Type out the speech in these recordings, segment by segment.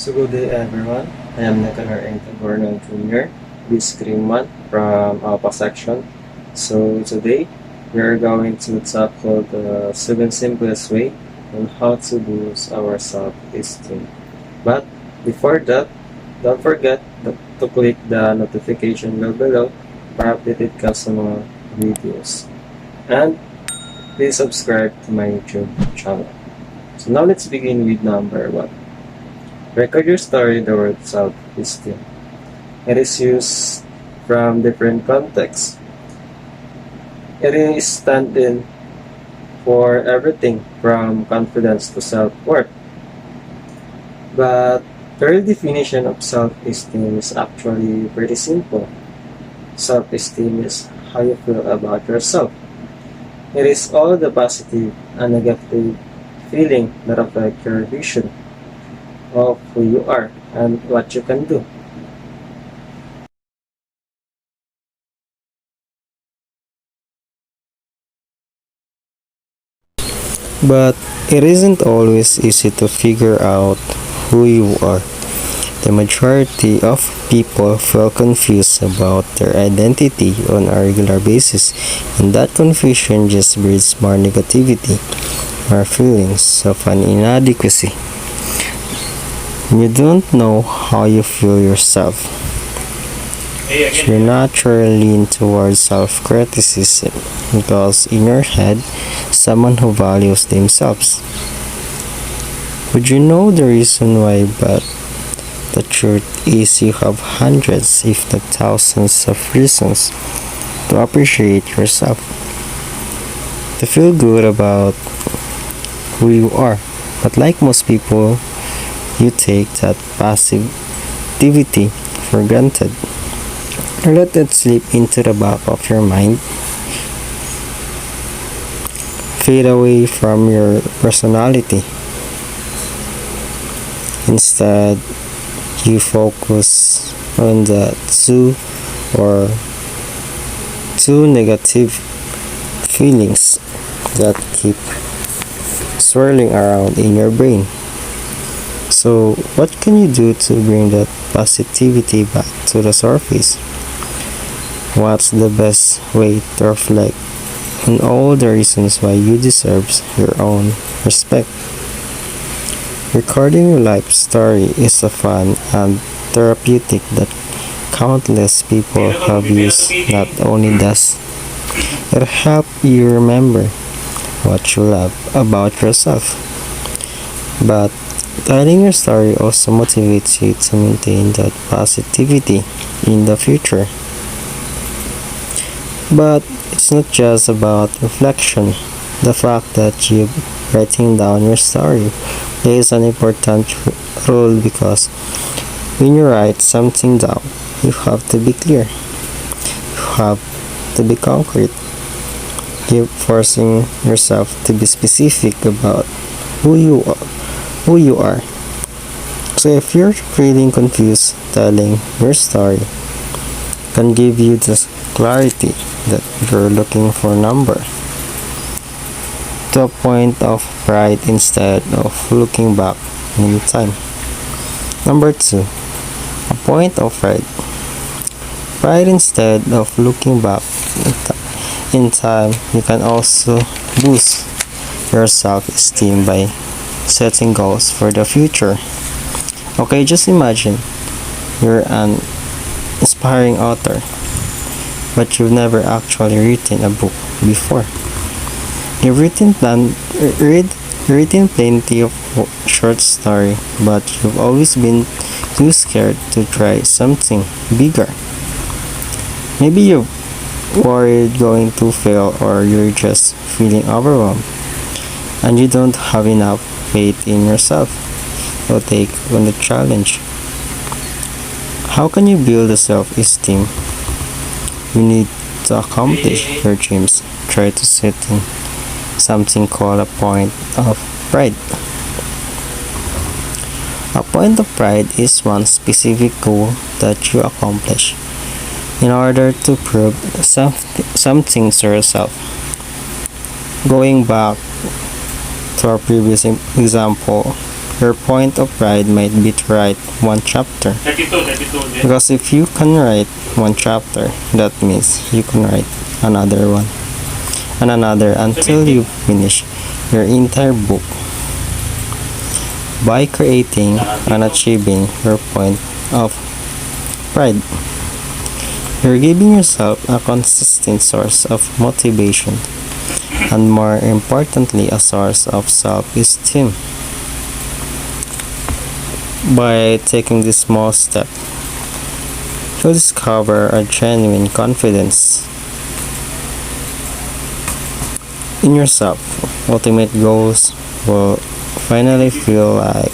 So good day everyone. I am Nakanar Tagorno Jr., BSCRIM-1 from Alpha section. So today we are going to tackle the 7 simplest way on how to boost our self-esteem. But before that, don't forget to click the notification bell below para updated ka sa mga videos. And please subscribe to my YouTube channel. So now let's begin with number 1. Record your story, the word self-esteem. It is used from different contexts. It is stand-in for everything from confidence to self-worth. But the real definition of self-esteem is actually pretty simple. Self-esteem is how you feel about yourself. It is all the positive and negative feeling that affect your vision of who you are and what you can do. But it isn't always easy to figure out who you are. The majority of people feel confused about their identity on a regular basis, and that confusion just breeds more negativity, more feelings of an inadequacy. You don't know how you feel yourself. You naturally lean towards self-criticism because in your head, someone who values themselves. Would you know the reason why? But the truth is you have hundreds, if not thousands of reasons to appreciate yourself, to feel good about who you are. But like most people, you take that positivity for granted. Or let it slip into the back of your mind, fade away from your personality. Instead, you focus on the two negative feelings that keep swirling around in your brain. So, what can you do to bring that positivity back to the surface? What's the best way to reflect on all the reasons why you deserve your own respect? Recording your life story is a fun and therapeutic that countless people have used. Not only does it help you remember what you love about yourself, but telling your story also motivates you to maintain that positivity in the future. But it's not just about reflection. The fact that you're writing down your story plays an important role because when you write something down, you have to be clear. You have to be concrete. You're forcing yourself to be specific about who you are. So if you're feeling confused, telling your story can give you the clarity that you're looking for. Number to a point of pride instead of looking back in time. Number 2, a point of pride. Pride instead of looking back in time. You can also boost your self-esteem by setting goals for the future. Okay, just imagine you're an inspiring author, but you've never actually written a book before. You've written plenty of short story, but you've always been too scared to try something bigger. Maybe you're worried going to fail, or you're just feeling overwhelmed and you don't have enough faith in yourself to take on the challenge. How can you build a self-esteem? You need to accomplish your dreams. Try to set in something called a point of pride. A point of pride is one specific goal that you accomplish in order to prove something to yourself. Going back to our previous example, Your point of pride might be to write one chapter. 32. Because if you can write one chapter, that means you can write another one and another until you finish your entire book. By creating and achieving your point of pride, you're giving yourself a consistent source of motivation and, more importantly, a source of self-esteem. By taking this small step, you'll discover a genuine confidence in yourself. Ultimate goals will finally feel like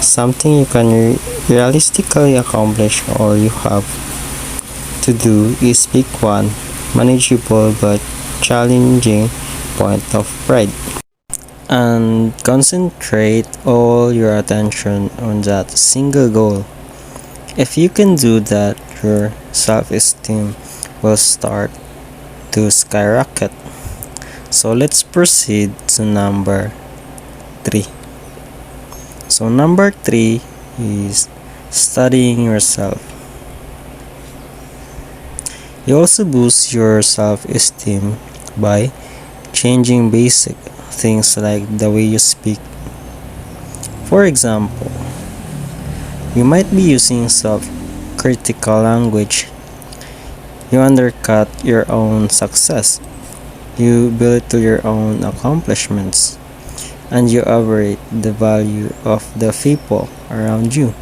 something you can realistically accomplish. All you have to do is pick one manageable but challenging point of pride and concentrate all your attention on that single goal. If you can do that, your self-esteem will start to skyrocket. So let's proceed to number 3. So number 3 is studying yourself. You also boost your self-esteem by changing basic things like the way you speak. For example, you might be using self-critical language. You undercut your own success. You belittle your own accomplishments. And you overrate the value of the people around you.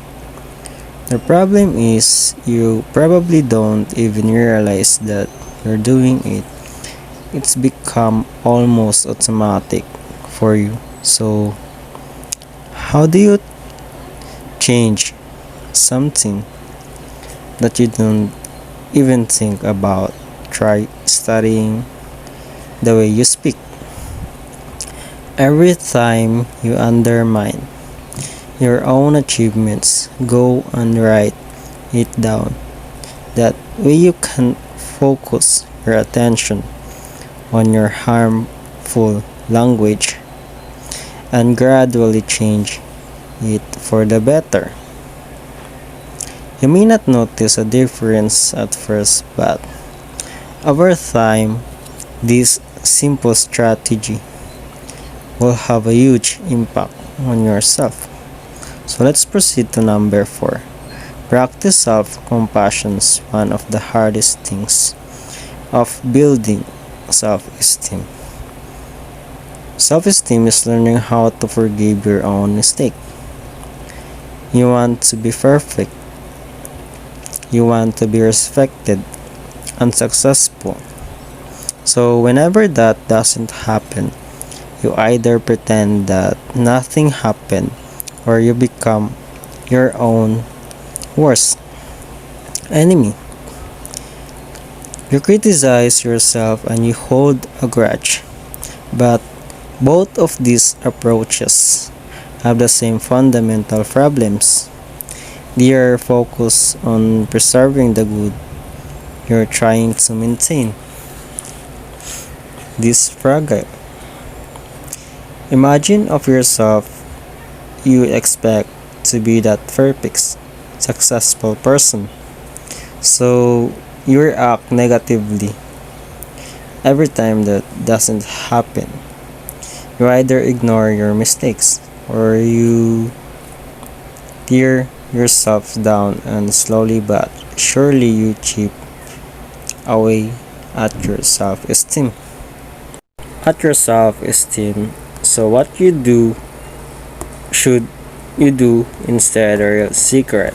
The problem is you probably don't even realize that you're doing it. It's become almost automatic for you. So, how do you change something that you don't even think about? Try studying the way you speak. Every time you undermine your own achievements, go and write it down. That way you can focus your attention on your harmful language and gradually change it for the better. You may not notice a difference at first, but over time, this simple strategy will have a huge impact on yourself. So let's proceed to number 4. Practice self-compassion is one of the hardest things of building self-esteem. Self-esteem is learning how to forgive your own mistake. You want to be perfect. You want to be respected and successful. So whenever that doesn't happen, you either pretend that nothing happened or you become your own worst enemy. You criticize yourself and you hold a grudge. But both of these approaches have the same fundamental problems. They are focused on preserving the good you're trying to maintain. This fragile. Imagine of yourself you expect to be that perfect, successful person. So you react negatively every time that doesn't happen. You either ignore your mistakes or you tear yourself down and slowly but surely you chip away at your self-esteem. So what you do should you do instead a real secret?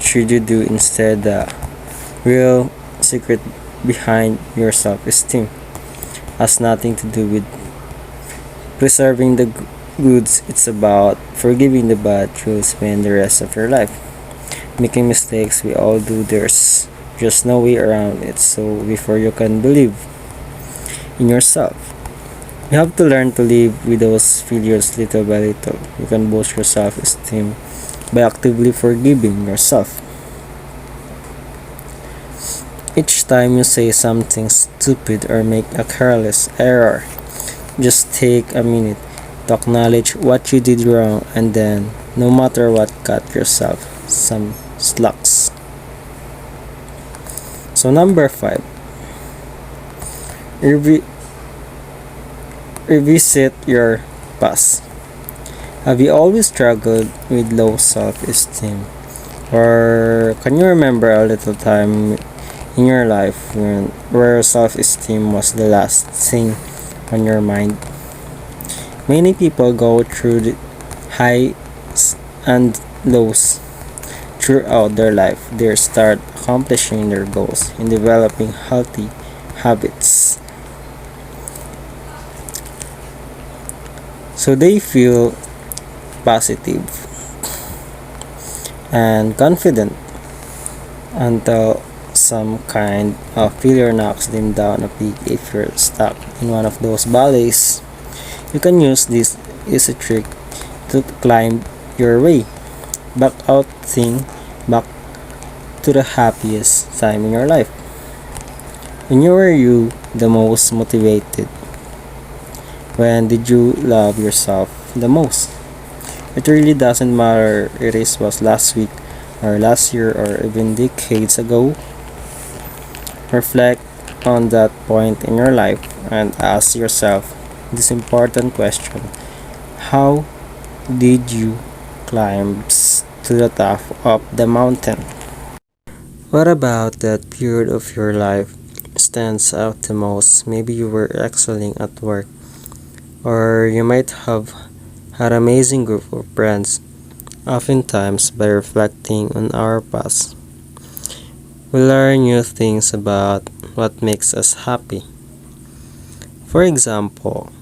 Should you do instead the real secret behind your self-esteem? Has nothing to do with preserving the goods. It's about forgiving the bad. You'll spend the rest of your life making mistakes. We all do. There's just no way around it. So before you can believe in yourself, you have to learn to live with those failures little by little. You can boost your self-esteem by actively forgiving yourself. Each time you say something stupid or make a careless error, just take a minute to acknowledge what you did wrong, and then, no matter what, cut yourself some slacks. So number 5, revisit your past. Have you always struggled with low self-esteem? Or can you remember a little time in your life where self-esteem was the last thing on your mind? Many people go through the highs and lows throughout their life. They start accomplishing their goals and developing healthy habits. So they feel positive and confident until some kind of failure knocks them down a peak. If you're stuck in one of those valleys, you can use this easy trick to climb your way back out, back to the happiest time in your life. When you were the most motivated? When did you love yourself the most? It really doesn't matter if it was last week or last year or even decades ago. Reflect on that point in your life and ask yourself this important question: how did you climb to the top of the mountain? What about that period of your life stands out the most? Maybe you were excelling at work, or you might have had an amazing group of friends. Oftentimes, by reflecting on our past, we learn new things about what makes us happy. For example,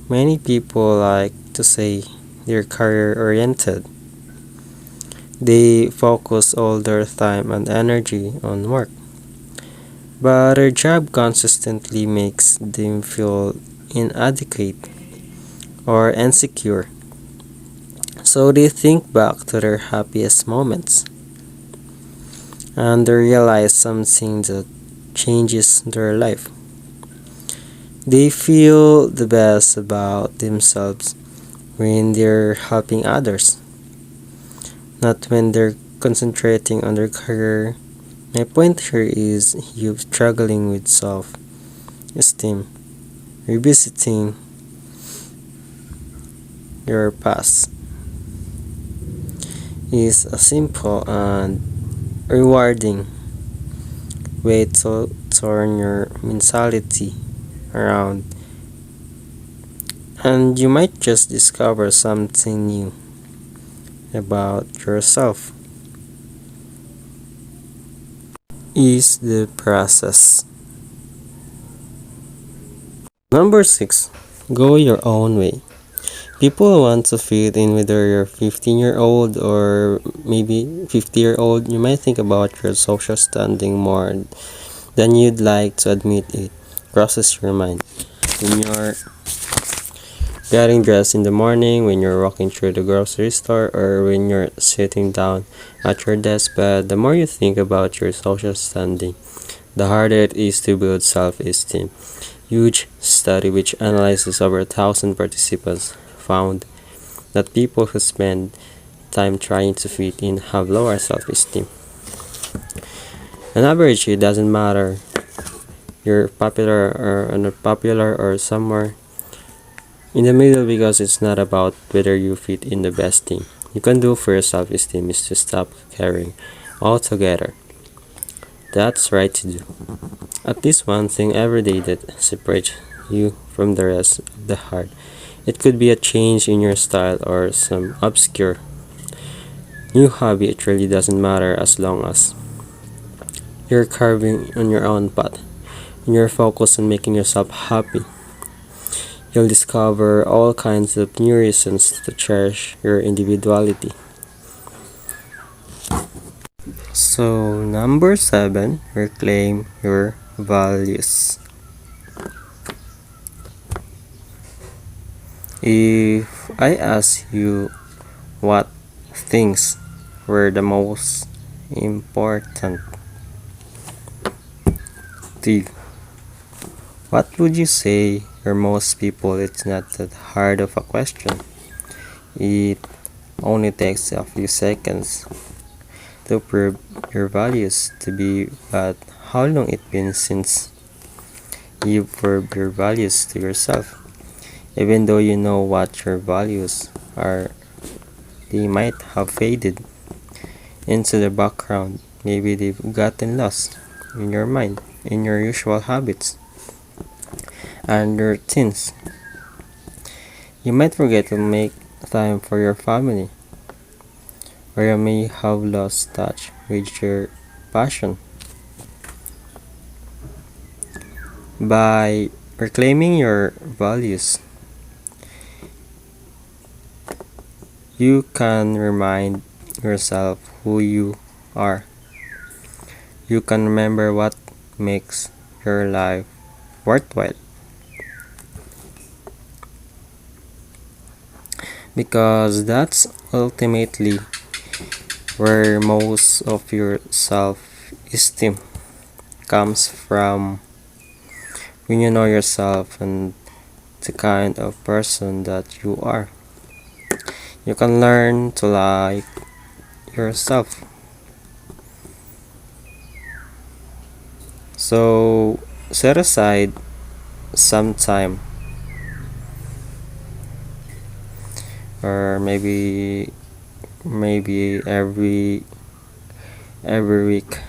many people like to say they're career oriented. They focus all their time and energy on work, but their job consistently makes them feel inadequate or insecure. So they think back to their happiest moments and they realize something that changes their life. They feel the best about themselves when they're helping others, not when they're concentrating on their career. My point here is you struggling with self-esteem. Revisiting your past is a simple and rewarding way to turn your mentality around, and you might just discover something new about yourself. Is the process. Number 6, go your own way. People want to fit in, whether you're 15-year-old or maybe 50-year-old. You might think about your social standing more than you'd like to admit. It crosses your mind when you're getting dressed in the morning, when you're walking through the grocery store, or when you're sitting down at your desk. But the more you think about your social standing, the harder it is to build self-esteem. Huge study which analyzes over 1,000 participants found that people who spend time trying to fit in have lower self-esteem. On average, it doesn't matter you're popular or unpopular or somewhere in the middle, because it's not about whether you fit in. The best thing you can do for your self-esteem is to stop caring altogether. That's right to do. At least one thing every day that separates you from the rest of the hard. It could be a change in your style or some obscure new hobby. It really doesn't matter as long as you're carving on your own path and you're focused on making yourself happy. You'll discover all kinds of new reasons to cherish your individuality. So, number 7, reclaim your values. If I ask you what things were the most important to you, what would you say For most people, it's not that hard of a question. It only takes a few seconds to prove your values to be, but how long it been since you proved your values to yourself? Even though you know what your values are, they might have faded into the background. Maybe they've gotten lost in your mind, in your usual habits and routines. You might forget to make time for your family, or you may have lost touch with your passion. By reclaiming your values, you can remind yourself who you are. You can remember what makes your life worthwhile. Because that's ultimately where most of your self esteem comes from. When you know yourself and the kind of person that you are, you can learn to like yourself. So set aside some time, or maybe every week,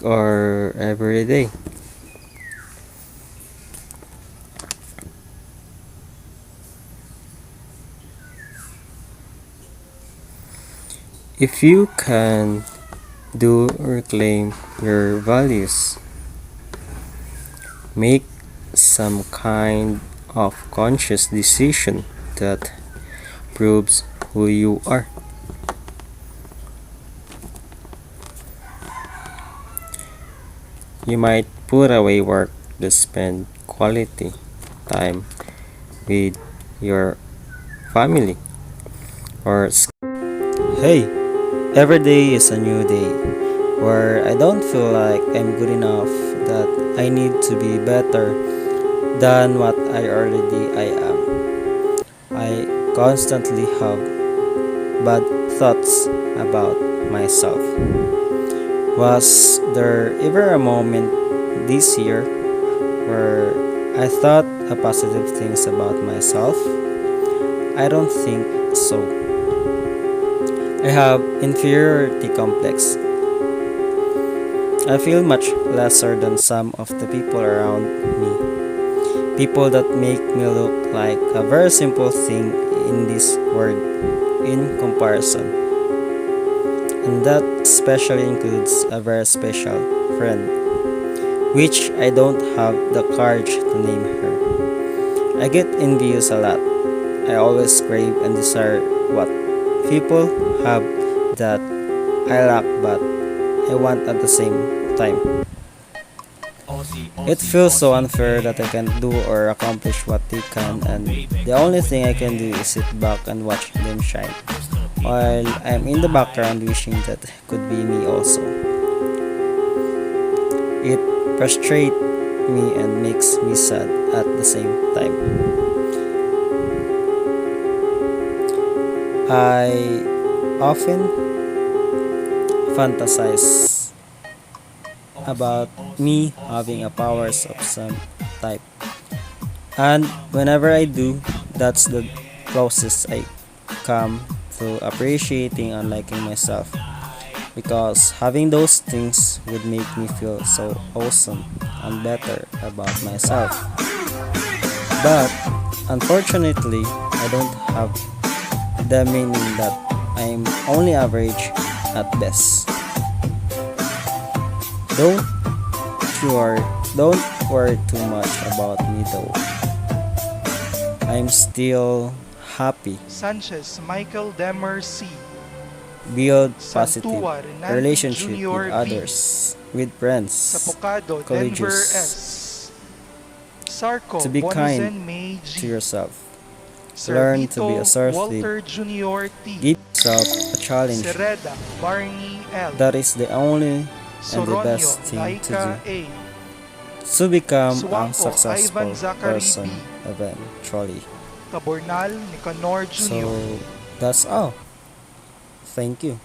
or every day. If you can do reclaim your values, make some kind of conscious decision that proves who you are. You might put away work to spend quality time with your family or hey, every day is a new day where I don't feel like I'm good enough, that I need to be better than what I am. I constantly have bad thoughts about myself. Was there ever a moment this year where I thought a positive things about myself? I don't think so. I have inferiority complex. I feel much lesser than some of the people around me. People that make me look like a very simple thing in this world in comparison. And that especially includes a very special friend, which I don't have the courage to name her. I get envious a lot. I always crave and desire what people have that I lack but I want at the same time. It feels so unfair that I can't do or accomplish what they can, and the only thing I can do is sit back and watch them shine, while I'm in the background wishing that could be me also. It frustrates me and makes me sad at the same time. I often fantasize about me having a powers of some type, and whenever I do, that's the closest I come to appreciating and liking myself, because having those things would make me feel so awesome and better about myself. But unfortunately, I don't have the meaning that I'm only average at best. Don't don't worry too much about me though. I'm still happy. Sanchez Michael Demer C. Build positive Santua Renan relationship Jr. with V. others, with friends, Sapocado Denver colleagues. S. Sarko To be kind Bonizen May to G. yourself. Learn to be Servito assertive. Walter Jr. T. Give yourself a challenge. Sereda Barney L. That is the only and the Soronio best thing to Laika do A. to become a Suwangko successful Ivan Zachary person B. eventually. Tabornal Nicanor So Jr. that's all. Thank you.